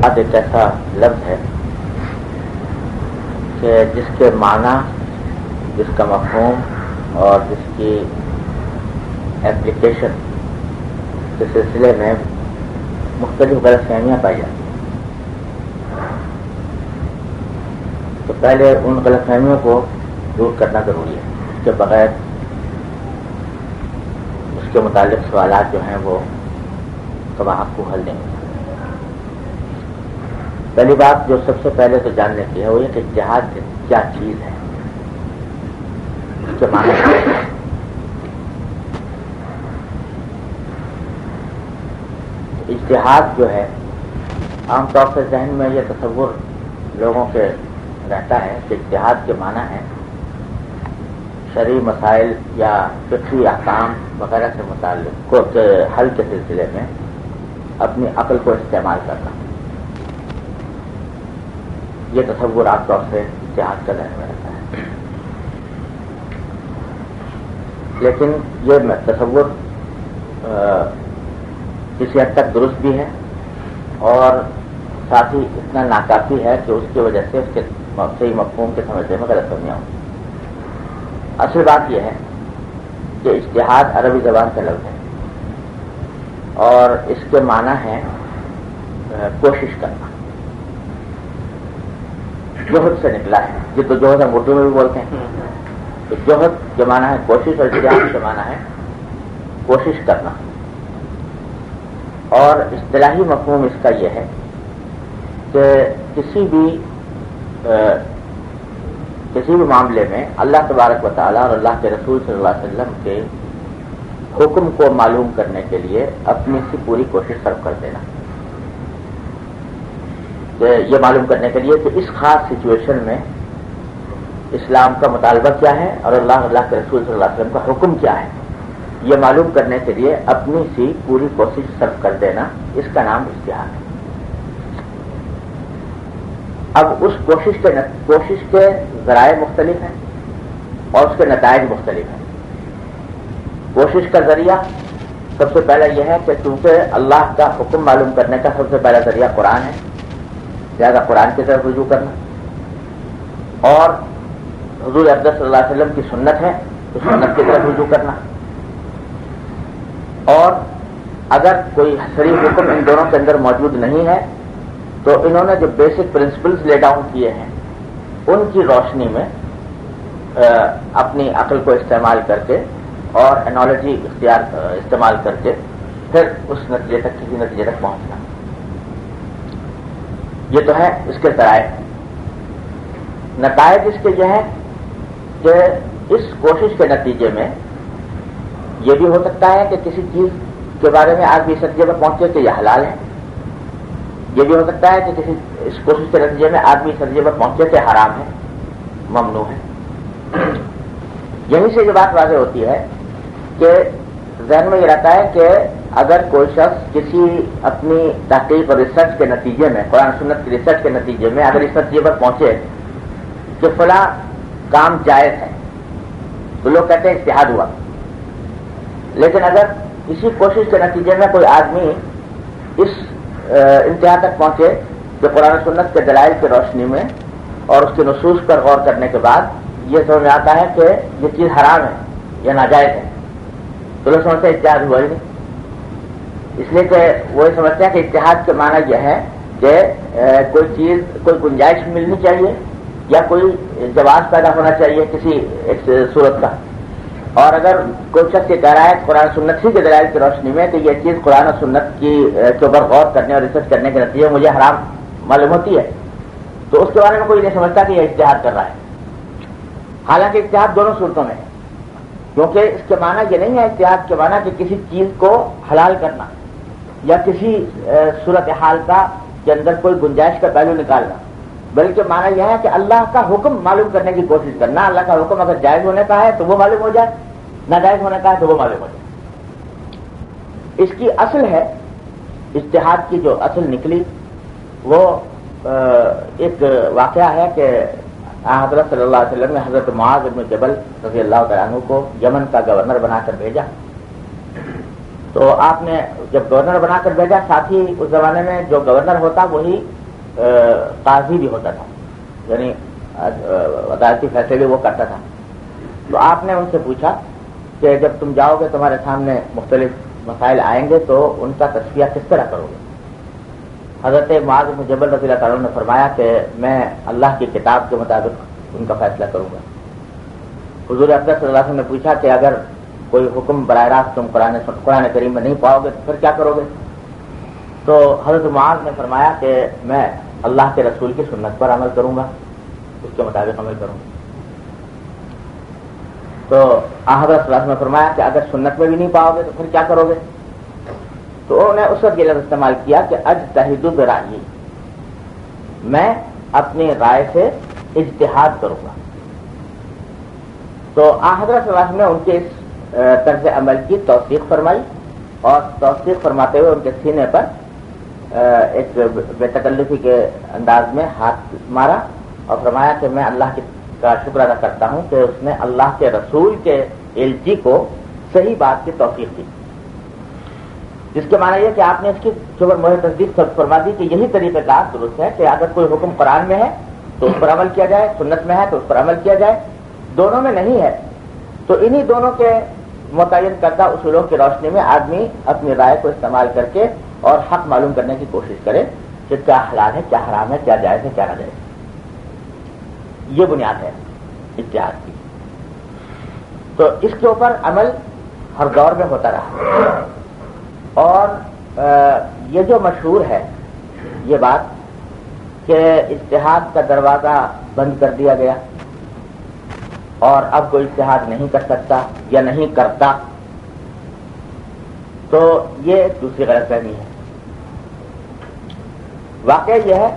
اجتہاد ایک ایسا لفظ ہے کہ جس کے معنی، جس کا مفہوم اور جس کی ایپلیکیشن کے سلسلے میں مختلف غلط فہمیاں پائی جاتی ہیں. تو پہلے ان غلط فہمیوں کو دور کرنا ضروری ہے. اس کے بغیر اس کے متعلق سوالات جو ہیں وہ کما حق کو حل دیں گے. پہلی بات جو سب سے پہلے تو جاننے کی ہے وہ یہ کہ اجتہاد کیا چیز ہے، اس کے معنی کیا ہے. اجتہاد جو ہے عام طور سے ذہن میں یہ تصور لوگوں کے رہتا ہے کہ اجتہاد کے معنی ہے شرعی مسائل یا فقہی احکام وغیرہ سے متعلق کو حل کے سلسلے میں اپنی عقل کو استعمال کرنا. یہ تصور عام طور سے اجتہاد کا ذہن میں رہتا ہے. لیکن یہ تصور کسی حد تک درست بھی ہے اور ساتھ ہی اتنا ناکافی ہے کہ اس کی وجہ سے اس کے صحیح مفہوم کے سمجھنے میں غلط فہمیاں ہوں. اصل بات یہ ہے کہ اجتہاد عربی زبان کا لفظ ہے اور اس کے معنی ہے کوشش کرنا. جوہد سے نکلا ہے. جد و جہد ہم اردو میں بھی بولتے ہیں. تو جوہد کے معنی ہے کوشش اور اجتہاد کے معنی ہے کوشش کرنا. اور اصطلاحی مفہوم اس کا یہ ہے کہ کسی بھی معاملے میں اللہ تبارک و تعالیٰ اور اللہ کے رسول صلی اللہ علیہ وسلم کے حکم کو معلوم کرنے کے لیے اپنی سی پوری کوشش صرف کر دینا. کہ یہ معلوم کرنے کے لیے کہ اس خاص سچویشن میں اسلام کا مطالبہ کیا ہے اور اللہ کے رسول صلی اللہ علیہ وسلم کا حکم کیا ہے، یہ معلوم کرنے کے لیے اپنی سی پوری کوشش صرف کر دینا، اس کا نام اجتہاد ہے. اب اس کوشش کے ذرائع مختلف ہیں اور اس کے نتائج مختلف ہیں. کوشش کا ذریعہ سب سے پہلا یہ ہے کہ چونکہ اللہ کا حکم معلوم کرنے کا سب سے پہلا ذریعہ قرآن ہے، لہذا قرآن کی طرف رجوع کرنا، اور حضور اقدس صلی اللہ علیہ وسلم کی سنت ہے تو سنت کی طرف رجوع کرنا. اور اگر کوئی صریح حکم ان دونوں کے اندر موجود نہیں ہے تو انہوں نے جو بیسک پرنسپلز لے ڈاؤن کیے ہیں ان کی روشنی میں اپنی عقل کو استعمال کر کے اور انالوجی استعمال کر کے پھر اس نتیجے تک کسی نتیجے تک پہنچنا. یہ تو ہے اس کے ذرائع. نتائج اس کے یہ ہے کہ اس کوشش کے نتیجے میں یہ بھی ہو سکتا ہے کہ کسی چیز کے بارے میں آدمی اس نتیجے پر پہنچے کہ یہ حلال ہے. یہ بھی ہو سکتا ہے کہ اس کوشش کے نتیجے میں آدمی اس نتیجے پر پہنچے کہ حرام ہے، ممنوع ہے. یہیں سے یہ بات واضح ہوتی ہے کہ ذہن میں یہ رہتا ہے کہ اگر کوئی شخص کسی اپنی تحقیق اور ریسرچ کے نتیجے میں، قرآن سنت کی ریسرچ کے نتیجے میں اگر اس نتیجے پر پہنچے کہ فلاں کام جائز ہے تو لوگ کہتے ہیں اجتہاد ہوا. لیکن اگر اسی کوشش کے نتیجے میں کوئی آدمی اس انتہا تک پہنچے کہ قرآن سنت کے دلائل کی روشنی میں اور اس کے نصوص پر غور کرنے کے بعد یہ سمجھ میں آتا ہے کہ یہ چیز حرام ہے یا ناجائز ہے، تو لوگ سمجھتے ہیں اجتہاد ہوا ہی نہیں. اس لیے کہ وہ یہ سمجھتے ہیں کہ اجتہاد کے معنی یہ ہے کہ کوئی چیز، کوئی گنجائش ملنی چاہیے یا کوئی جواز پیدا ہونا چاہیے کسی ایک صورت کا. اور اگر کوئی شخص یہ کہہ رہا ہے قرآن سنت ہی کے دلائل کی روشنی میں کہ یہ چیز قرآن اور سنت کے اوپر غور کرنے اور ریسرچ کرنے کے نتیجے مجھے حرام معلوم ہوتی ہے، تو اس کے بارے میں کوئی نہیں سمجھتا کہ یہ اجتہاد کر رہا ہے. حالانکہ اجتہاد دونوں صورتوں میں ہے، کیونکہ اس کے معنی یہ نہیں ہے اجتہاد کے معنی کہ کسی چیز کو حلال کرنا یا کسی صورتحال کا کے اندر کوئی گنجائش کا پہلو نکالنا، بلکہ معنی یہ ہے کہ اللہ کا حکم معلوم کرنے کی کوشش کرنا. اللہ کا حکم اگر جائز ہونے کا ہے تو وہ معلوم ہو جائے، ناجائز ہونے کا ہے تو وہ معلوم ہو جائے. اس کی اصل ہے اجتہاد کی جو اصل نکلی وہ ایک واقعہ ہے کہ حضرت صلی اللہ علیہ وسلم نے حضرت معاذ بن جبل رضی اللہ تعالیٰ عنہ کو یمن کا گورنر بنا کر بھیجا تو آپ نے جب گورنر بنا کر بھیجا، ساتھ ہی اس زمانے میں جو گورنر ہوتا وہی قاضی بھی ہوتا تھا، یعنی عدالتی فیصلے بھی وہ کرتا تھا. تو آپ نے ان سے پوچھا کہ جب تم جاؤ گے تمہارے سامنے مختلف مسائل آئیں گے تو ان کا تصفیہ کس طرح کرو گے؟ حضرت معاذ بن جبل رضی اللہ تعالیٰ نے فرمایا کہ میں اللہ کی کتاب کے مطابق ان کا فیصلہ کروں گا. حضور اقدس صلی اللہ علیہ وسلم نے پوچھا کہ اگر کوئی حکم براہ راست تم قرآن کریم میں نہیں پاؤ گے تو پھر کیا کرو گے؟ تو حضرت معاذ نے فرمایا کہ میں اللہ کے رسول کی سنت پر عمل کروں گا، اس کے مطابق عمل کروں گا. تو حضرت صلی اللہ علیہ وسلم نے فرمایا کہ اگر سنت میں بھی نہیں پاؤ گے تو پھر کیا کرو گے؟ تو انہوں نے اس وقت یہ لفظ استعمال کیا کہ اجتہد برأیی، میں اپنی رائے سے اجتہاد کروں گا. تو حضرت صلی اللہ علیہ وسلم نے ان کے اس طرز عمل کی توثیق فرمائی، اور توثیق فرماتے ہوئے ان کے سینے پر ایک بے تکلفی کے انداز میں ہاتھ مارا اور فرمایا کہ میں اللہ کا شکر ادا کرتا ہوں کہ اس نے اللہ کے رسول کے الجی کو صحیح بات کی توثیق دی، جس کے معنی یہ کہ آپ نے اس کی شکر مہر تصدیق فرما دی کہ یہی طریقہ کار درست ہے کہ اگر کوئی حکم قرآن میں ہے تو اس پر عمل کیا جائے، سنت میں ہے تو اس پر عمل کیا جائے، دونوں میں نہیں ہے تو انہی دونوں کے متعین کردہ اصولوں کی روشنی میں آدمی اپنی رائے کو استعمال کر کے اور حق معلوم کرنے کی کوشش کرے کہ کیا حلال ہے، کیا حرام ہے، کیا جائز ہے، کیا ناجائز ہے. یہ بنیاد ہے اجتہاد کی. تو اس کے اوپر عمل ہر دور میں ہوتا رہا، اور یہ جو مشہور ہے یہ بات کہ اجتہاد کا دروازہ بند کر دیا گیا اور اب کوئی اجتہاد نہیں کر سکتا یا نہیں کرتا، تو یہ ایک دوسری غلط فہمی ہے. واقعہ یہ ہے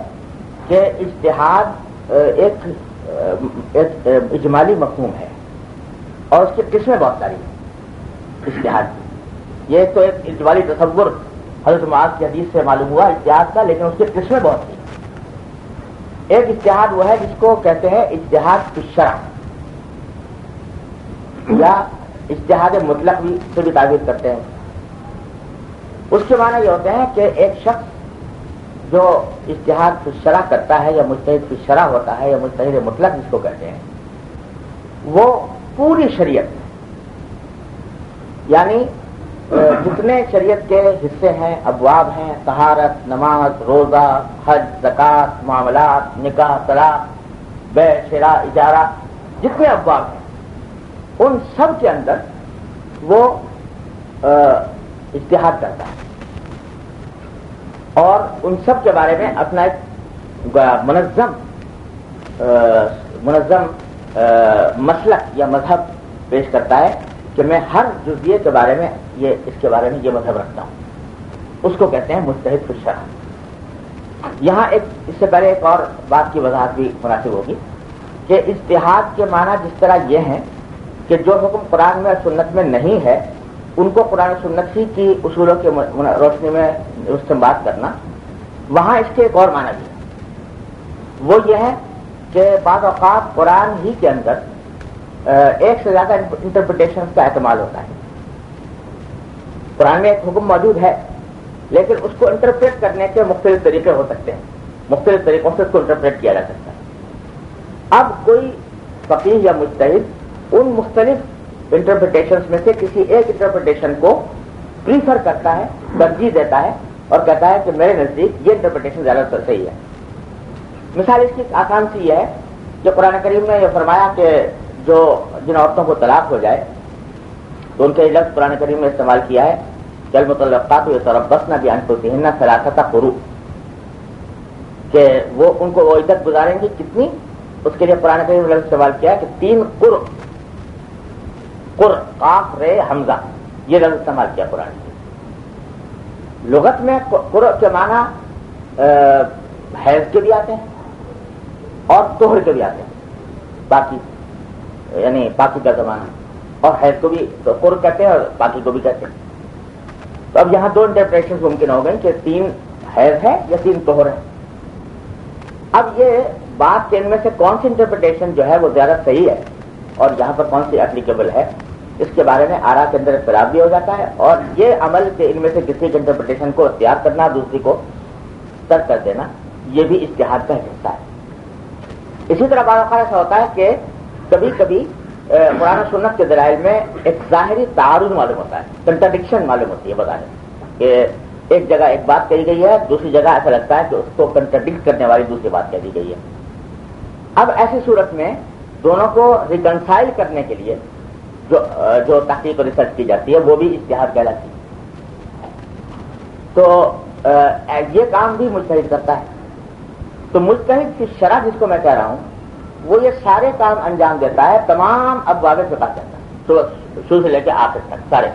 کہ اجتہاد ایک اجمالی مفہوم ہے اور اس کی قسمیں بہت ساری ہیں اجتہاد کی. یہ تو ایک اجمالی تصور حضرت معاذ کی حدیث سے معلوم ہوا اجتہاد کا، لیکن اس کی قسمیں بہت سی. ایک اجتہاد وہ ہے جس کو کہتے ہیں اجتہاد فی الشرع، یا اجتہاد مطلق بھی سے بھی تعبیر کرتے ہیں. اس کے معنی یہ ہوتے ہیں کہ ایک شخص جو اجتہاد فی الشرع کرتا ہے یا مجتہد فی الشرع ہوتا ہے یا مجتہد مطلق جس کو کہتے ہیں، وہ پوری شریعت یعنی جتنے شریعت کے حصے ہیں، ابواب ہیں، طہارت، نماز، روزہ، حج، زکوٰۃ، معاملات، نکاح، طلاق، بیع، شراء، اجارہ، جتنے ابواب ہیں ان سب کے اندر وہ اجتہاد کرتا ہے اور ان سب کے بارے میں اپنا ایک منظم مسلک یا مذہب پیش کرتا ہے کہ میں ہر جزئیے کے بارے میں اس کے بارے میں یہ مذہب رکھتا ہوں. اس کو کہتے ہیں مجتہد فی الشرع. یہاں اس سے پہلے ایک اور بات کی وضاحت بھی مناسب ہوگی کہ اجتہاد کے معنی جس طرح یہ ہیں کہ جو حکم قرآن میں اور سنت میں نہیں ہے ان کو قرآن و سنت ہی کی اصولوں کی روشنی میں استنباط کرنا، وہاں اس کے ایک اور معنی بھی ہے. وہ یہ ہے کہ بعض اوقات قرآن ہی کے اندر ایک سے زیادہ انٹرپریٹیشن کا احتمال ہوتا ہے. قرآن میں ایک حکم موجود ہے لیکن اس کو انٹرپریٹ کرنے کے مختلف طریقے ہو سکتے ہیں، مختلف طریقوں سے اس کو انٹرپریٹ کیا جا سکتا ہے. اب کوئی فقیہ یا مجتہد ان مختلف انٹرپریٹیشنز میں سے کسی ایک انٹرپریٹیشن کو پریفر کرتا ہے، ترجیح دیتا ہے اور کہتا ہے کہ میرے نزدیک یہ انٹرپریٹیشن زیادہ صحیح ہے. مثال اس کی آسان سی یہ ہے کہ قرآن کریم نے یہ فرمایا کہ جن عورتوں کو طلاق ہو جائے تو ان کے لفظ قرآن کریم نے استعمال کیا ہے کہ المطلقات یتربصن بانفسہن ثلاثۃ قروء، کہ وہ ان کو وہ عدت گزاریں گی کتنی، اس کے لیے قرآن کریم نے لفظ استعمال کیا ہے کہ 3 قرء، قاف رے حمزہ، یہ لفظ استعمال کیا قرآن نے. لغت میں قرء کے معنی حیض کے بھی آتے ہیں اور طہر کے بھی آتے ہیں، باقی یعنی باقی کا زمانہ، اور حیض کو بھی قرء کہتے ہیں اور باقی کو بھی کہتے ہیں. تو اب یہاں 2 انٹرپریٹیشن ممکن ہو گئی کہ 3 حیض ہے یا 3 طہر ہے. اب یہ بات کہ ان میں سے کون سی انٹرپریٹیشن جو ہے وہ زیادہ صحیح ہے اور یہاں پر کون سی اپلیکیبل ہے، اس کے بارے میں آرا کے اندر اختلاف بھی ہو جاتا ہے، اور یہ عمل کے ان میں سے کسی کے انٹرپریٹیشن کو اختیار کرنا، دوسری کو ترک کر دینا، یہ بھی اجتہاد کا حصہ ہے۔ اسی طرح بعض اوقات ایسا ہوتا ہے کہ کبھی کبھی قرآن و سنت کے دلائل میں ایک ظاہری تعارض معلوم ہوتا ہے، کنٹرڈکشن معلوم ہوتی ہے بظاہر، کہ ایک جگہ ایک بات کہی گئی ہے، دوسری جگہ ایسا لگتا ہے کہ اس کو کنٹرڈکٹ کرنے والی دوسری بات کہہ دی گئی ہے۔ اب ایسی صورت میں دونوں کو ریکنسائل کرنے کے لیے جو تحقیق اور ریسرچ کی جاتی ہے وہ بھی اجتہاد کہلاتی ہے۔ تو یہ کام بھی مجتہد کرتا ہے۔ تو مجتہد کی شرح جس کو میں کہہ رہا ہوں وہ یہ سارے کام انجام دیتا ہے، تمام ابواب فقہ کے اندر، شروع سے لے کے آخر تک سارے۔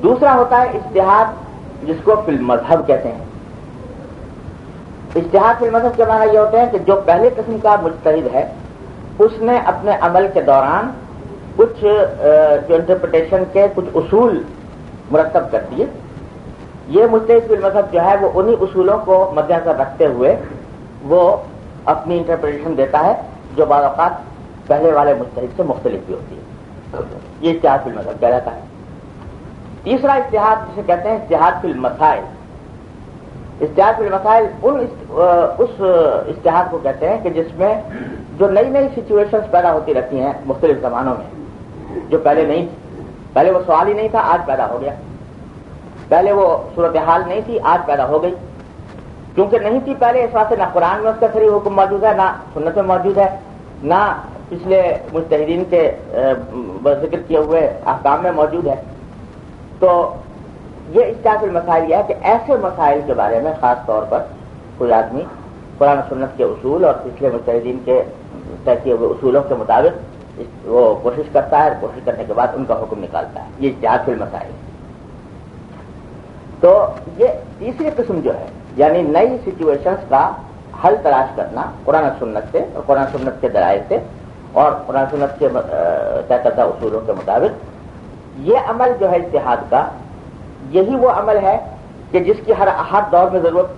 دوسرا ہوتا ہے اجتہاد جس کو فی المذہب کہتے ہیں۔ اجتہاد فی المذہب کے معنی یہ ہوتے ہیں کہ جو پہلے قسم کا مجتہد ہے اس نے اپنے عمل کے دوران کچھ جو انٹرپریٹیشن کے کچھ اصول مرتب کر دیے۔ یہ مجتہد فی المذہب جو ہے وہ انہی اصولوں کو مد نظر رکھتے ہوئے وہ اپنی انٹرپریٹیشن دیتا ہے، جو بعض اوقات پہلے والے مجتہد سے مختلف بھی ہوتی ہے۔ یہ اجتہاد فی المذہب کہلاتا ہے۔ تیسرا اجتہاد جسے کہتے ہیں اجتہاد فی المسائل۔ اجتہاد فی المسائل اس اجتہاد کو کہتے ہیں کہ جس میں جو نئی نئی سچویشنز پیدا ہوتی رہتی ہیں مختلف زمانوں میں، جو پہلے نہیں تھی، پہلے وہ سوال ہی نہیں تھا، آج پیدا ہو گیا، پہلے وہ صورتحال نہیں تھی، آج پیدا ہو گئی، کیونکہ نہیں تھی پہلے اس واسطے نہ قرآن میں اس کا صریح حکم موجود ہے، نہ سنت میں موجود ہے، نہ پچھلے مجتہدین کے ذکر کیے ہوئے احکام میں موجود ہے۔ تو یہ اجتہاد فی المسائل یہ ہے کہ ایسے مسائل کے بارے میں خاص طور پر کوئی آدمی قرآن و سنت کے اصول اور پچھلے مجتہدین کے طے کیے ہوئے اصولوں کے مطابق وہ کوشش کرتا ہے، اور کوشش کرنے کے بعد ان کا حکم نکالتا ہے۔ یہ اجتہاد فی المسائل۔ تو یہ تیسری قسم جو ہے یعنی نئی سچویشنز کا حل تلاش کرنا قرآن و سنت سے اور قرآن و سنت کے دلائل سے اور قرآن و سنت کے طے کردہ اصولوں کے مطابق، یہ عمل جو ہے اجتہاد کا، یہی وہ عمل ہے کہ جس کی ہر دور میں ضرورت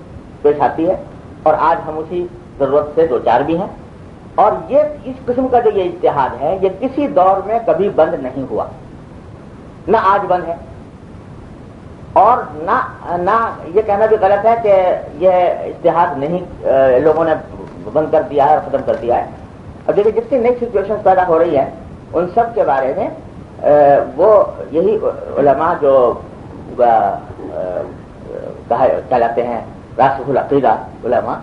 پیش آتی ہے، اور آج ہم اسی ضرورت سے دوچار بھی ہیں۔ اور یہ اس قسم کا جو یہ اجتہاد ہے یہ کسی دور میں کبھی بند نہیں ہوا، نہ آج بند ہے، اور نہ یہ کہنا بھی غلط ہے کہ یہ اجتہاد نہیں لوگوں نے بند کر دیا ہے اور ختم کر دیا ہے۔ اب دیکھیں جتنی نئی سچویشن پیدا ہو رہی ہیں ان سب کے بارے میں وہ یہی علماء جو کہلاتے ہیں راسخ العقیدہ علماء،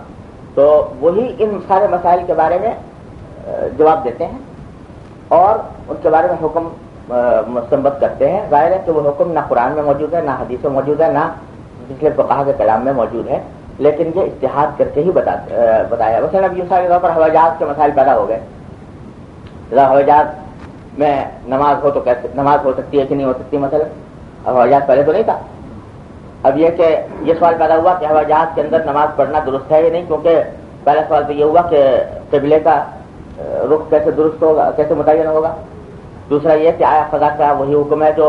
تو وہی ان سارے مسائل کے بارے میں جواب دیتے ہیں اور ان کے بارے میں حکم مستنبط کرتے ہیں۔ ظاہر ہے کہ وہ حکم نہ قرآن میں موجود ہے، نہ حدیث میں موجود ہے، نہ پچھلے فقہا کے کلام میں موجود ہے، لیکن یہ اجتہاد کر کے ہی بتایا۔ مثلا اب مثال کے طور پر ہوائی جہاز کے مسائل پیدا ہو گئے۔ ہوائی جہاز میں نماز ہو تو کیسے نماز ہو سکتی ہے کہ نہیں ہو سکتی؟ مثلا اب ہوائی جہاز پہلے تو نہیں تھا۔ اب یہ کہ یہ سوال پیدا ہوا کہ ہوائی جہاز کے اندر نماز پڑھنا درست ہے یا نہیں، کیونکہ پہلا سوال تو یہ ہوا کہ قبلے کا رخ کیسے درست ہوگا، کیسے متعین ہوگا۔ دوسرا یہ کہ آیا فضا کا وہی حکم ہے جو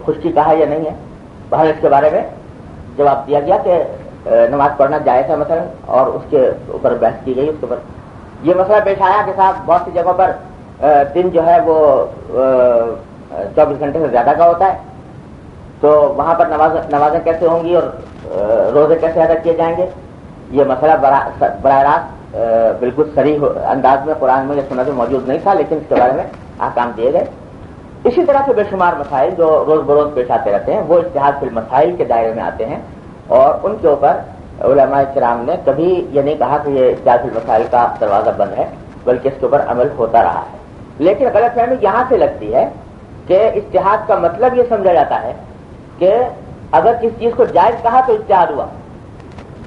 خشکی کا ہے یا نہیں ہے۔ بہرحال اس کے بارے میں جواب دیا گیا کہ نماز پڑھنا جائز ہے مثلا، اور اس کے اوپر بحث کی گئی۔ اس کے اوپر یہ مسئلہ پیش آیا کہ صاحب بہت سی جگہوں پر دن جو ہے وہ 24 گھنٹے سے زیادہ کا ہوتا ہے، تو وہاں پر نمازیں کیسے ہوں گی اور روزے کیسے ادا کیے جائیں گے؟ یہ مسئلہ براہ راست بالکل صریح انداز میں قرآن میں یا سنت میں موجود نہیں تھا، لیکن اس کے بارے میں احکام دیے گئے۔ اسی طرح سے بے شمار مسائل جو روز بروز پیش آتے رہتے ہیں وہ اجتہاد فی المسائل کے دائرے میں آتے ہیں، اور ان کے اوپر علماء کرام نے کبھی یہ نہیں کہا کہ یہ اجتہاد فی المسائل کا دروازہ بند ہے، بلکہ اس کے اوپر عمل ہوتا رہا ہے۔ لیکن غلط فہمی یہاں سے لگتی ہے کہ اجتہاد کا مطلب یہ سمجھا جاتا ہے کہ اگر کسی چیز کو جائز کہا تو اجتہاد ہوا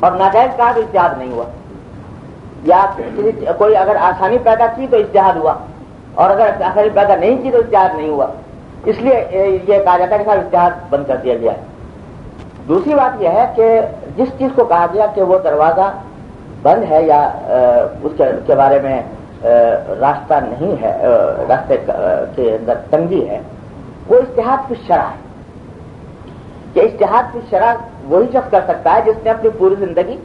اور ناجائز کہا تو اجتہاد نہیں ہوا، یا کوئی اگر آسانی پیدا کی تو اجتہاد ہوا اور اگر آسانی پیدا نہیں کی تو اجتہاد نہیں ہوا۔ اس لیے یہ کہا جاتا ہے کہ صاحب اجتہاد بند کر دیا گیا ہے۔ دوسری بات یہ ہے کہ جس چیز کو کہا گیا کہ وہ دروازہ بند ہے یا اس کے بارے میں راستہ نہیں ہے، راستے کے اندر تنگی ہے، وہ اجتہاد فی الشرع ہے۔ کہ اجتہاد فی الشرع وہی شخص کر سکتا ہے جس نے اپنی پوری زندگی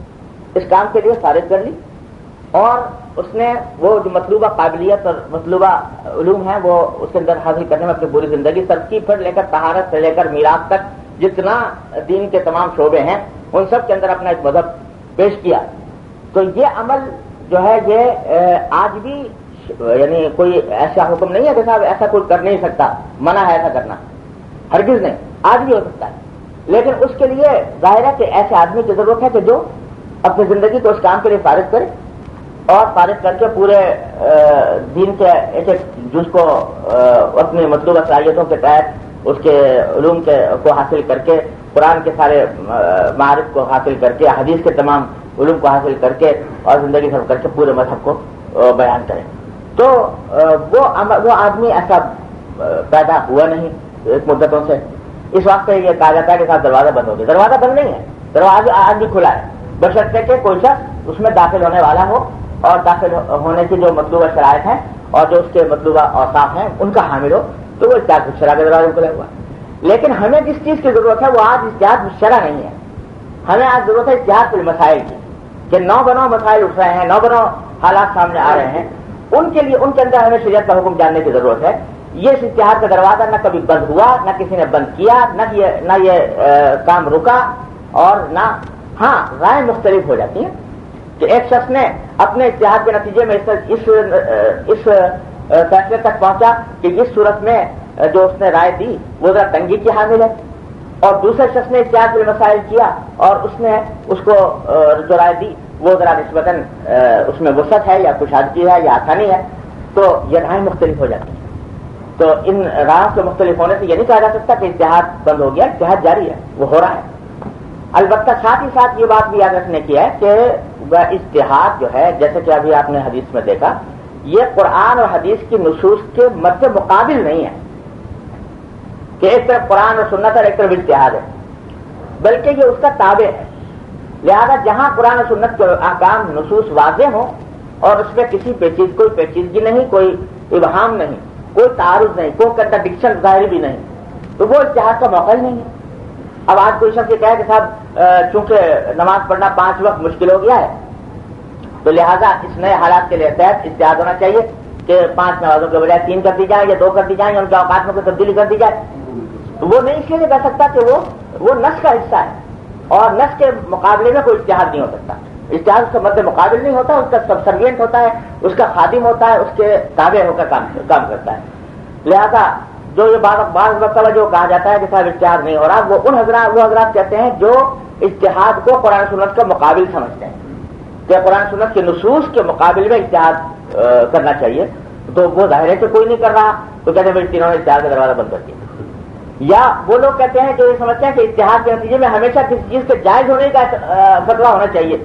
اس کام کے لیے فارغ کر لی، اور اس نے وہ جو مطلوبہ قابلیت اور مطلوبہ علوم ہیں وہ اس کے اندر حاصل کرنے میں اپنی پوری زندگی صرف کی، پھر لے کر طہارت سے لے کر میراث تک جتنا دین کے تمام شعبے ہیں ان سب کے اندر اپنا ایک مذہب پیش کیا. تو یہ عمل جو ہے یہ آج بھی یعنی کوئی ایسا حکم نہیں ہے کہ صاحب ایسا کوئی کر نہیں سکتا، منع ہے ایسا کرنا، ہرگز نہیں، آج بھی ہو سکتا ہے. لیکن اس کے لیے ظاہر ہے کہ ایسے آدمی کی ضرورت ہے کہ جو اپنی زندگی کو اس کام کے لیے فارغ کرے اور فارغ کر کے پورے دین کے ایک ایک جز کو اپنی مطلوبہ صلاحیتوں کے تحت اس کے علوم کو حاصل کر کے، قرآن کے سارے معارف کو حاصل کر کے، حدیث کے تمام علوم کو حاصل کر کے اور زندگی سفر کر کے پورے مذہب کو بیان کرے. تو وہ آدمی ایسا پیدا ہوا نہیں ایک مدتوں سے. اس وقت یہ کہا جاتا ہے کہ صاحب دروازہ بند ہو گیا. دروازہ بند نہیں ہے، دروازہ آج بھی کھلا ہے، بشرطے کہ کوئی شخص اس میں داخل ہونے والا ہو اور داخل ہونے کی جو مطلوبہ شرائط ہیں اور جو اس کے مطلوبہ اوصاف ہیں ان کا حامل ہو تو وہ اجتہاد شرع کا دروازہ کھلا ہوا ہے. لیکن ہمیں جس چیز کی ضرورت ہے وہ آج اجتہاد شرع نہیں ہے. ہمیں آج ضرورت ہے اجتہاد فی المسائل کی، کہ نو بنو مسائل اٹھ رہے ہیں، نو بنو حالات سامنے آ رہے ہیں، ان کے لیے ان کے اندر ہمیں شریعت کا حکم جاننے کی ضرورت ہے. یہ اجتہاد کا دروازہ نہ کبھی بند ہوا، نہ کسی نے بند کیا، نہ یہ کام رکا، اور نہ ہاں رائے مختلف ہو جاتی ہیں کہ ایک شخص نے اپنے اجتہاد کے نتیجے میں اس فیصلے تک پہنچا کہ اس صورت میں جو اس نے رائے دی وہ ذرا تنگی کی حامل ہے، اور دوسرے شخص نے اجتہاد کے مسائل کیا اور اس نے اس کو جو رائے دی وہ ذرا نسبتاً اس میں وسعت ہے یا کشادگی ہے یا آسانی ہے. تو یہ رائے مختلف ہو جاتی ہیں. تو ان راہ کے مختلف ہونے سے یہ نہیں کہا جا سکتا کہ اجتہاد بند ہو گیا، اجتہاد جاری ہے، وہ ہو رہا ہے. البتہ ساتھ ہی ساتھ یہ بات بھی یاد رکھنے کی ہے کہ وہ اجتہاد جو ہے جیسے کہ ابھی آپ نے حدیث میں دیکھا، یہ قرآن اور حدیث کی نصوص کے مد مقابل نہیں ہے کہ ایک طرف قرآن اور سنت اور ایک طرف اجتہاد ہے، بلکہ یہ اس کا تابع ہے. لہذا جہاں قرآن اور سنت کے احکام نصوص واضح ہوں اور اس میں کسی کوئی پیچیدگی نہیں، کوئی ابہام نہیں، کوئی تعارض نہیں، کوئی کنٹراڈکشن ظاہری بھی نہیں، تو وہ اجتہاد کا موقع ہی نہیں ہے. اب آج کوئی شخص یہ کہے کہ صاحب چونکہ نماز پڑھنا 5 وقت مشکل ہو گیا ہے تو لہذا اس نئے حالات کے لیے تحت اجتہاد ہونا چاہیے کہ 5 نمازوں کے بجائے 3 کر دی جائے یا 2 کر دی جائیں یا ان کے اوقات میں کوئی تبدیلی کر دی جائے. تو وہ نہیں اس لیے کہہ سکتا کہ وہ نص کا حصہ ہے اور نص کے مقابلے میں کوئی اجتہاد نہیں ہو سکتا. اجتہاد اس کا مد مقابل نہیں ہوتا، اس کا سبسروینٹ ہوتا ہے، اس کا خادم ہوتا ہے، اس کے تابع ہو کر کام کرتا ہے. لہذا جو یہ بعض مرتبہ جو کہا جاتا ہے کہ صاحب اجتہاد نہیں ہو رہا، وہ حضرات کہتے ہیں جو اجتہاد کو قرآن سنت کا مقابل سمجھتے ہیں کہ قرآن سنت کے نصوص کے مقابل میں اجتہاد کرنا چاہیے. تو وہ ظاہر ہے کہ کوئی نہیں کر رہا تو کہتے ہیں بھائی تینوں نے اجتہاد کا دروازہ بند کر دیا. یا وہ لوگ کہتے ہیں کہ یہ سمجھتے ہیں کہ اجتہاد کے نتیجے میں ہمیشہ کسی چیز کے جائز ہونے کا فتویٰ ہونا چاہیے،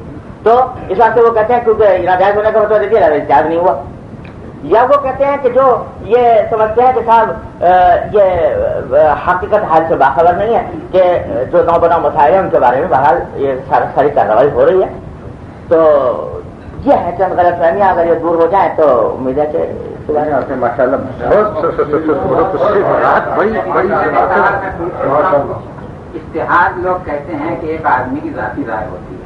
تو اس واسطے وہ کہتے ہیں کیونکہ ناجائز ہونے کا فتویٰ دیجیے اجتہاد نہیں ہوا. یا وہ کہتے ہیں کہ جو یہ سمجھتے ہیں کہ صاحب یہ حقیقت حال سے باخبر نہیں ہے کہ جو نو بنا مسائل ہیں ان کے بارے میں بہرحال یہ ساری کارروائی ہو رہی ہے. تو یہ ہے چند غلط فہمیاں اگر یہ دور ہو جائیں تو امید ہے کہ ماشاء اللہ اتحاد لوگ کہتے ہیں کہ ایک آدمی کی ذاتی رائے ہوتی ہے،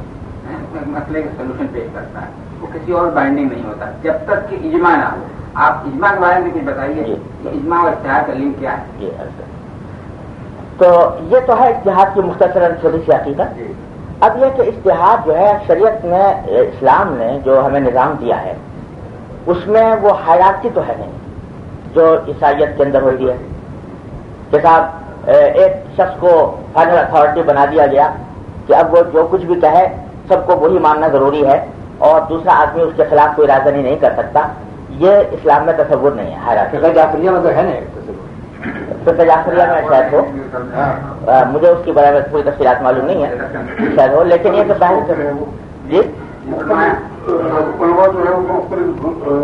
مسئلے کا سولوشن پیش کرتا ہے، وہ کسی اور بائنڈنگ نہیں ہوتا جب تک کہ اجماع نہ ہو. آپ اجماع کے بارے میں کچھ بتائیے کہ اجماع اور اتحاد کا لنک کیا ہے؟ تو یہ تو ہے اتحاد کی مختصراً چھوٹی سی حقیقت. اب یہ کہ اتحاد جو ہے شریعت میں اسلام نے جو ہمیں نظام دیا ہے اس میں وہ ہائرارکی تو ہے نہیں جو عیسائیت کے اندر ہوتی ہے کہ صاحب ایک شخص کو فائنل اتھارٹی بنا دیا گیا کہ اب وہ جو کچھ بھی کہے سب کو وہی ماننا ضروری ہے اور دوسرا آدمی اس کے خلاف کوئی رازنی نہیں کر سکتا. یہ اسلام میں تصور نہیں ہے ہائرارکی. جعفریہ میں تو ہے نا فقہ جعفریہ میں شاید ہو، مجھے اس کے بارے میں کوئی تفصیلات معلوم نہیں ہے، شاید ہو. لیکن یہ تو جی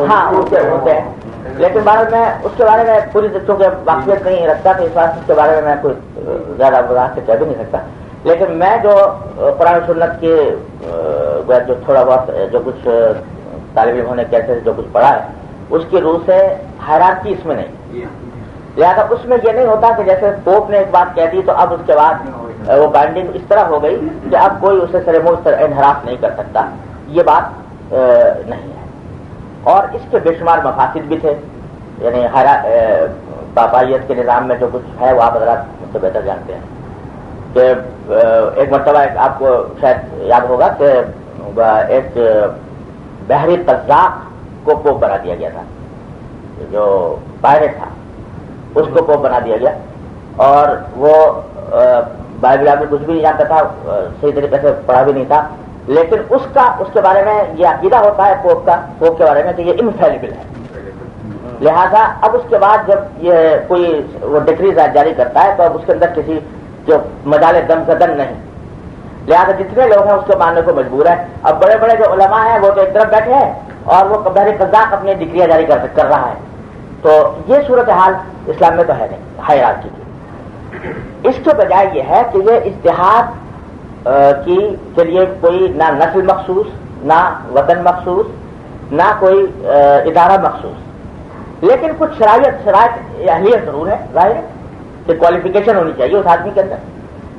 ہاں ہوتے ہیں، لیکن بارے میں اس کے بارے میں پوری چونکہ واقفیت نہیں رکھتا تو اس واسطے اس کے بارے میں میں کوئی زیادہ وضاحت سے کہہ بھی نہیں سکتا. لیکن میں جو قرآن سنت کے جو تھوڑا بہت جو کچھ طالب علم ہونے کیسے جو کچھ پڑھا ہے اس کی روح سے ہائرارکی اس میں نہیں. لہٰذا اس میں یہ نہیں ہوتا کہ جیسے پوپ نے ایک بات کہہ دی تو اب اس کے بعد وہ بائنڈنگ اس طرح ہو گئی کہ اب کوئی اسے سرے منہ انحراف نہیں کر سکتا. یہ بات نہیں ہے. اور اس کے بے شمار مفاسد بھی تھے. یعنی پاپائیت کے نظام میں جو کچھ ہے وہ آپ حضرات مجھ سے بہتر جانتے ہیں کہ ایک مرتبہ آپ کو شاید یاد ہوگا کہ ایک بحری قزاق کو پوپ بنا دیا گیا تھا. جو پائرٹ تھا اس کو پوپ بنا دیا گیا اور وہ بائبل میں کچھ بھی نہیں جانتا تھا, صحیح طریقے سے پڑھا بھی نہیں تھا, لیکن اس کے بارے میں یہ عقیدہ ہوتا ہے پوپ کے بارے میں کہ یہ انفیلیبل ہے. لہذا اب اس کے بعد جب یہ کوئی وہ ڈکری جاری کرتا ہے تو اب اس کے اندر کسی جو مجال دم قدم نہیں, لہذا جتنے لوگ ہیں اس کو ماننے کو مجبور ہے. اب بڑے بڑے جو علماء ہیں وہ تو ایک طرف بیٹھے ہیں اور وہ بحری قزاق اپنی ڈگریاں جاری کر رہا ہے. تو یہ صورتحال اسلام میں تو ہے نہیں ہائرارکی کی. اس کے بجائے یہ ہے کہ یہ اجتہاد کے لیے کوئی نہ نسل مخصوص, نہ وطن مخصوص, نہ کوئی ادارہ مخصوص, لیکن کچھ شرائط اہلیت ضرور ہے. ظاہر ہے کہ کوالیفیکیشن ہونی چاہیے اس آدمی کے اندر.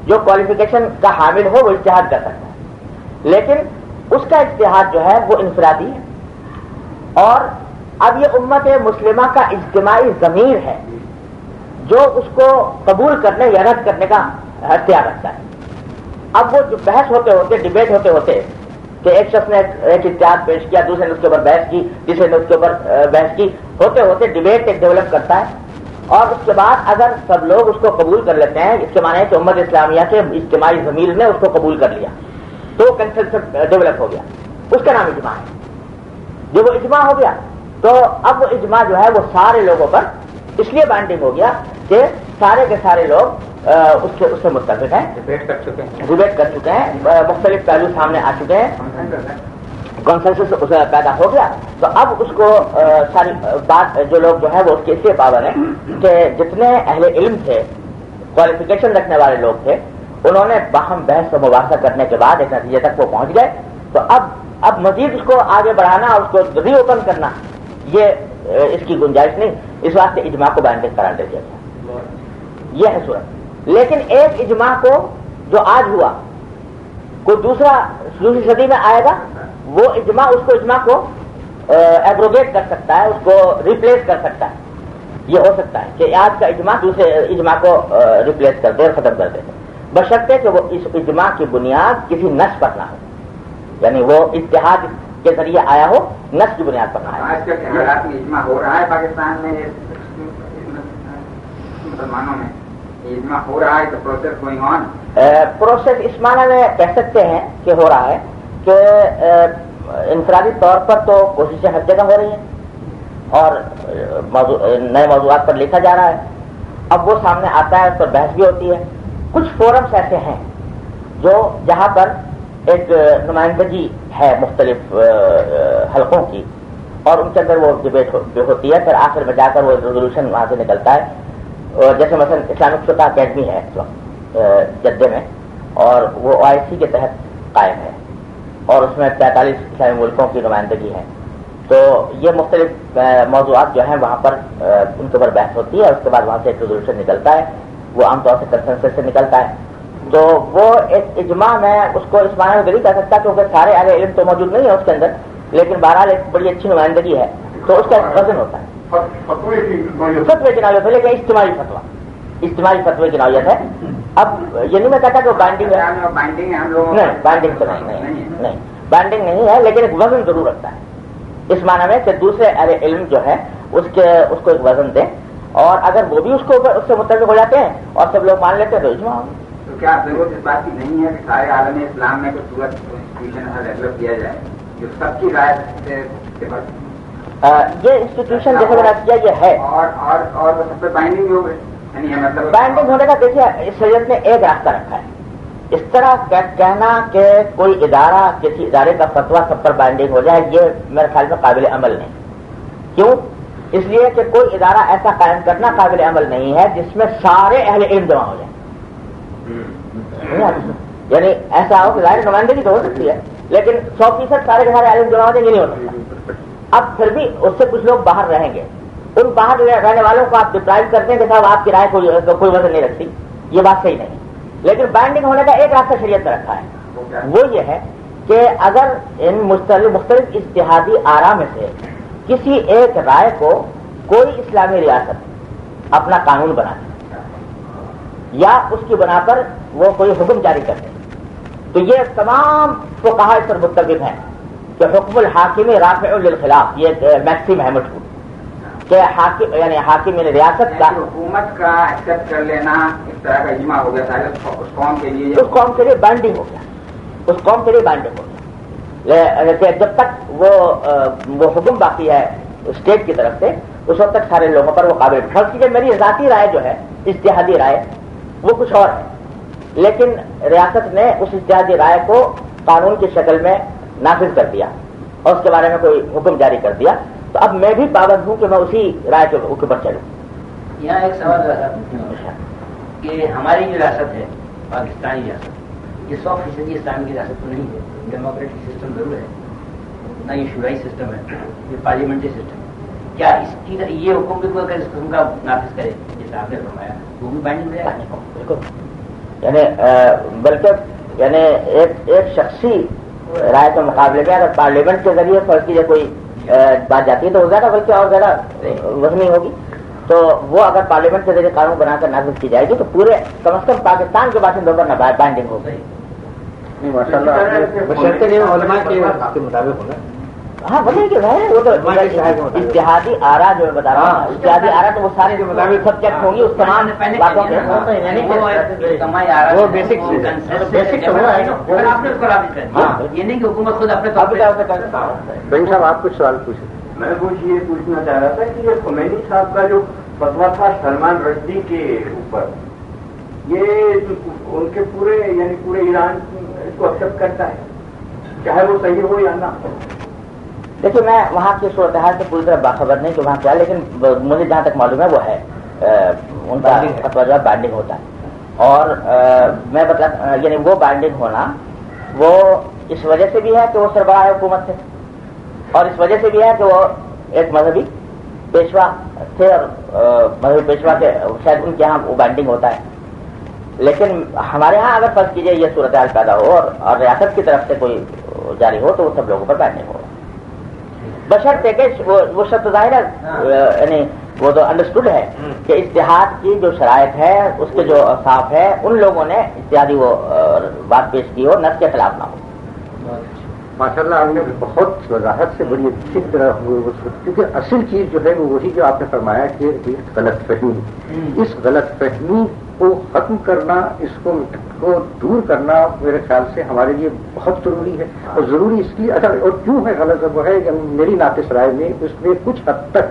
جو کوالیفیکیشن کا حامل ہو وہ اجتہاد کر سکتا ہے, لیکن اس کا اجتہاد جو ہے وہ انفرادی ہے. اور اب یہ امت مسلمہ کا اجتماعی ضمیر ہے جو اس کو قبول کرنے یا رد کرنے کا اختیار رکھتا ہے. اب وہ جو بحث ہوتے ڈبیٹ ہوتے کہ ایک شخص نے ایک اجتہاد پیش کیا, دوسرے نے اس کے اوپر بحث کی, تیسرے نے اس کے اوپر بحث کی, ہوتے ڈبیٹ ایک ڈیولپ کرتا ہے. اور اس کے بعد اگر سب لوگ اس کو قبول کر لیتے ہیں, اس کے معنی ہے کہ امت اسلامیہ کے اجتماعی ضمیر نے اس کو قبول کر لیا تو کنسنسس ڈیولپ ہو گیا. اس کا نام اجماع ہے. جب وہ اجماع ہو گیا تو اب وہ اجماع جو ہے وہ سارے لوگوں پر اس لیے بائنڈنگ ہو گیا کہ سارے کے سارے لوگ اس سے متفق ہیں, ڈبیٹ کر چکے ہیں, مختلف پہلو سامنے آ چکے ہیں, کنسنسس پیدا ہو گیا. تو اب اس کو ساری بات جو لوگ جو ہے وہ اس کے اس لیے پابند ہیں کہ جتنے اہل علم تھے, کوالیفیکیشن رکھنے والے لوگ تھے, انہوں نے باہم بحث و مباحثہ کرنے کے بعد ایک نتیجے تک وہ پہنچ گئے. تو اب مزید اس کو آگے بڑھانا اور اس کو ری اوپن کرنا یہ اس کی گنجائش نہیں. اس واسطے اجماع کو بائنڈنگ قرار دے دیا گیا. یہ ہے صورت. لیکن ایک اجماع کو جو آج ہوا کوئی دوسری صدی میں آئے گا, وہ اجماع کو ایبروگیٹ کر سکتا ہے, اس کو ریپلیس کر سکتا ہے. یہ ہو سکتا ہے کہ آج کا اجماع دوسرے اجماع کو ریپلیس کر دے اور ختم کر دے, بشرطے کہ وہ اس اجماع کی بنیاد کسی نص پر نہ ہو. یعنی وہ اتحاد کے ذریعے آیا ہو, نص کی بنیاد پر نہ آیا. آج کل اجماع ہو رہا ہے پاکستان میں, مسلمانوں میں اجماع ہو رہا ہے, تو پروسیس گوئنگ آن. پروسیس اس معنی میں کہہ سکتے ہیں کہ ہو رہا ہے کہ انفرادی طور پر تو کوششیں ہر جگہ ہو رہی ہیں اور نئے موضوعات پر لکھا جا رہا ہے. اب وہ سامنے آتا ہے, اس پر بحث بھی ہوتی ہے. کچھ فورمز ایسے ہیں جہاں پر ایک نمائندگی ہے مختلف حلقوں کی, اور ان کے اندر وہ ڈبیٹ ہوتی ہے. پھر آخر میں جا کر وہ ریزولوشن وہاں سے نکلتا ہے. جیسے مثلا اسلامک فقہ اکیڈمی ہے اس وقت جدہ میں, اور وہ OIC کے تحت قائم ہے, اور اس میں 45 اسلامی ملکوں کی نمائندگی ہے. تو یہ مختلف موضوعات جو ہیں وہاں پر ان کے اوپر بحث ہوتی ہے. اس کے بعد وہاں سے ایک ریزولوشن نکلتا ہے, وہ عام طور سے کنسنسس سے نکلتا ہے. تو وہ ایک اجماع میں اس کو اس معنی میں نہیں کہہ سکتا کیونکہ سارے اہل علم تو موجود نہیں ہے اس کے اندر, لیکن بہرحال ایک بڑی اچھی نمائندگی ہے. تو اس کا ایک وزن ہوتا ہے, فتوے کی نوعیت ہے, لیکن اجتماعی فتوے کی نوعیت ہے. اب یہ نہیں میں کہتا کہ وہ بائنڈنگ ہے, نہیں بائنڈنگ تو نہیں, بائنڈنگ نہیں ہے, لیکن ایک وزن ضرور رکھتا ہے اس معنی میں کہ دوسرے اہل علم جو ہے اس کو ایک وزن دیں, اور اگر وہ بھی اس سے متفق ہو جاتے ہیں اور سب لوگ مان لیتے ہیں تو اجماع ہوگا. تو کیا ضرورت اس بات کی نہیں ہے کہ سارے عالم اسلام میں کوئی صورت انسٹیٹیوشن ڈیولپ کیا جائے جو سب کی رائے سے یہ انسٹیٹیوشن جیسے میں نے کیا یہ ہے, اور سب پہ بائنڈنگ ہو گئی. بائنڈنگ ہونے کا دیکھیے اس شریعت نے ایک راستہ رکھا ہے. اس طرح کہنا کہ کوئی ادارہ کسی ادارے کا فتویٰ سب پر بائنڈنگ ہو جائے, یہ میرے خیال میں قابل عمل نہیں. کیوں؟ اس لیے کہ کوئی ادارہ ایسا قائم کرنا قابل عمل نہیں ہے جس میں سارے اہل علم جمع ہو جائیں. یعنی ایسا ہو کہ ظاہر نمائندگی تو ہو سکتی ہے, لیکن 100% سارے کے سارے عالم جمع ہو جائیں, یہ نہیں ہو سکتا. اب پھر بھی اس سے کچھ لوگ باہر رہیں گے, ان باہر رہنے والوں کو آپ ڈپرائیو کرتے ہیں کہ صاحب آپ کی رائے کوئی وزن نہیں رکھتی, یہ بات صحیح نہیں. لیکن بائنڈنگ ہونے کا ایک راستہ شریعت نے رکھا ہے, وہ یہ ہے کہ اگر ان مختلف اجتہادی آراء میں سے کسی ایک رائے کو کوئی اسلامی ریاست اپنا قانون بنا دے یا اس کی بنا پر وہ کوئی حکم جاری کر دے، تو یہ تمام فقہاء اس پر متفق ہیں کہ حکم الحاکم رافع للخلاف، یہ میکسم ہے مشہور کہ حاکم یعنی حاکم یعنی ریاست کا حکومت کا ایکسپٹ کر لینا اس طرح کا اجماع ہو گیا تھا اس قوم کے لیے، اس قوم کے لیے بائنڈنگ ہو گیا، اس قوم کے لیے بائنڈنگ ہو گیا، جب تک وہ حکم باقی ہے اسٹیٹ کی طرف سے اس وقت تک سارے لوگوں پر وہ قابل ہے۔ فرض کیجیے میری ذاتی رائے جو ہے اجتہادی رائے وہ کچھ اور ہے، لیکن ریاست نے اس اجتہادی رائے کو قانون کی شکل میں نافذ کر دیا اور اس کے بارے میں کوئی حکم جاری کر دیا، تو اب میں بھی پابند ہوں کہ میں اسی رائے کے اوپر چلوں۔ یہاں ایک سوال رہا کہ ہماری جو ریاست ہے پاکستانی ریاست یہ 100% اسلامی کی ریاست تو نہیں ہے، ڈیموکریٹک سسٹم ضرور ہے، نہ یہ شورائی سسٹم ہے، یہ پارلیمنٹری سسٹم ہے، کیا اس کی یہ حکم بھی اگر اس قسم کا نافذ کرے جیسے آپ نے فرمایا وہ بھی بائنڈنگ رہے گا؟ بالکل، یعنی بلکہ یعنی ایک شخصی رائے کے مقابلے میں اگر پارلیمنٹ کے ذریعے فرض کیجیے کوئی بات جاتی ہے تو وہ زیادہ بلکہ اور زیادہ وزنی ہوگی، تو وہ اگر پارلیمنٹ کے ذریعے قانون بنا کر نافذ کی جائے گی تو پورے کم از کم پاکستان کے باشندوں پر بائنڈنگ ہو گئی۔ ماشاء اللہ علماء کے مطابق ہونا، ہاں بتائیے کہ وہ تو اتحادی آرا جو میں بتا رہا ہوں، اتحادی آرا تو وہ سارے کے مطابق سبجیکٹ ہوں گی اس تمام باتوں کے، وہ بیسک یہ نہیں کہ حکومت خود اپنے طور پہ۔ بھائی صاحب آپ کچھ سوال پوچھیں۔ میں کچھ یہ پوچھنا چاہ رہا تھا کہ یہ خمینی صاحب کا جو فتویٰ تھا سلمان رشدی کے اوپر، یہ ان کے پورے یعنی پورے ایران اس کو ایکسپٹ کرتا ہے چاہے وہ صحیح ہو یا نہ؟ دیکھیے میں وہاں کی صورتحال سے پوری طرح باخبر نہیں کہ وہاں کیا، لیکن مجھے جہاں تک معلوم ہے وہ ہے ان کا فتویٰ جو ہے بائنڈنگ ہوتا ہے، اور میں مطلب یعنی وہ بائنڈنگ ہونا وہ اس وجہ سے بھی ہے کہ وہ سربراہ حکومت تھے، اور اس وجہ سے بھی ہے کہ وہ ایک مذہبی پیشوا تھے، اور مذہبی پیشوا کے شاید ان کے یہاں وہ بائنڈنگ ہوتا ہے، لیکن ہمارے ہاں اگر فرض کیجیے یہ صورتحال پیدا ہو اور ریاست کی طرف سے کوئی جاری ہو تو وہ سب لوگوں پر بائنڈنگ ہوگا، بشرطے کہ وہ شرط ظاہر ہے یعنی وہ تو انڈرسٹوڈ ہے کہ اتحاد کی جو شرائط ہے اس کے جو صاف ہے ان لوگوں نے اتحادی وہ بات پیش کی ہو، نس کے خلاف نہ ہو۔ ماشاء اللہ آپ نے بہت وضاحت سے بڑی اچھی طرح کیونکہ اصل چیز جو ہے وہ وہی جو آپ نے فرمایا کہ غلط فہمی، اس غلط فہمی کو ختم کرنا، اس کو دور کرنا میرے خیال سے ہمارے لیے بہت ضروری ہے، اور ضروری اس لیے اگر اور کیوں ہے غلط وہ ہے کہ میری ناقص رائے میں اس میں کچھ حد تک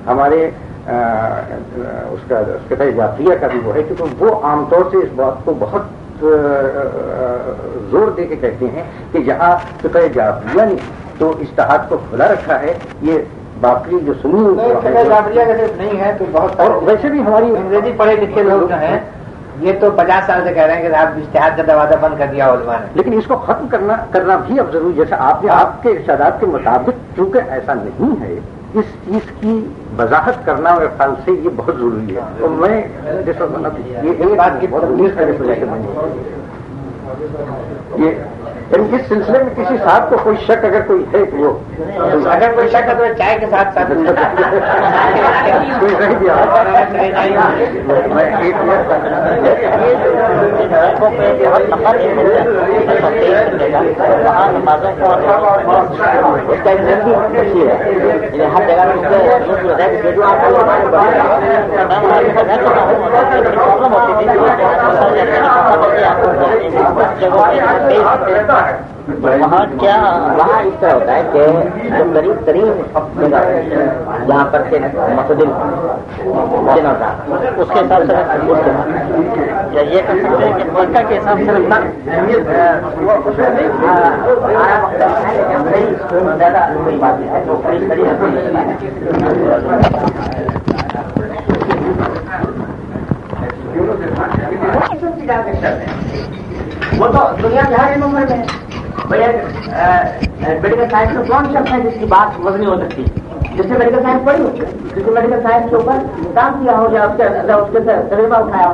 ہمارے اس کا جعفریہ کا بھی وہ ہے، کیونکہ وہ عام طور سے اس بات کو بہت زور دے کے کہتے ہیں کہ جہاں فقہ جعفریہ نے تو اجتہاد کو کھلا رکھا ہے، یہ باقی جو سنی جعفریہ کا صرف نہیں ہے تو بہت، اور ویسے بھی ہماری انگریزی پڑھے لکھے لوگ جو ہیں یہ تو 50 سال سے کہہ رہے ہیں کہ آپ اجتہاد کا دروازہ بند کر دیا علماء نے، لیکن اس کو ختم کرنا بھی اب ضروری، جیسے آپ نے آپ کے ارشادات کے مطابق چونکہ ایسا نہیں ہے اس چیز کی وضاحت کرنا میرے خیال سے یہ بہت ضروری ہے، اور میں یہ ایک بات کی تبلیغ کرنے کی وجہ سے اس سلسلے میں کسی صاحب کو کوئی شک اگر کوئی ہے کہ وہ اگر کوئی شک ہے تو چائے کے ساتھ ساتھ کوئی رہ گیا میں ایک ہر جگہ وہاں کیا وہاں اس طرح ہوتا ہے کہ جو قریب ترین جگہ جہاں پر سے مسجد ہوتا ہے اس کے حساب سے یہ کر سکتے ہیں کہ مکہ کے حساب سے زیادہ کوئی بات نہیں ہے، وہ قریب وہ تو دنیا کے ہر نمبر میں میڈیکل سائنس میں کون شخص ہے جس کی بات وزنی ہو سکتی ہے، جس سے میڈیکل سائنس پڑھی ہو، جس سے میڈیکل سائنس کے اوپر کام کیا ہو یا اس کے تجربہ اٹھایا ہو،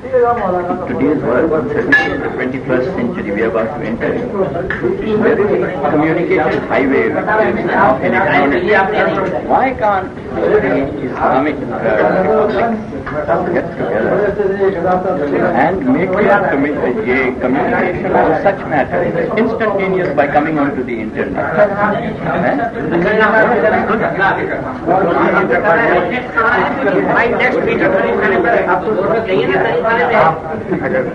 Today's world, the 21st century, we are about to enter communication highway of electronics. Why can't Islamic get together and make communication of such matters instantaneous by coming onto the internet?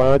5,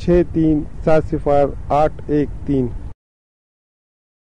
63708113।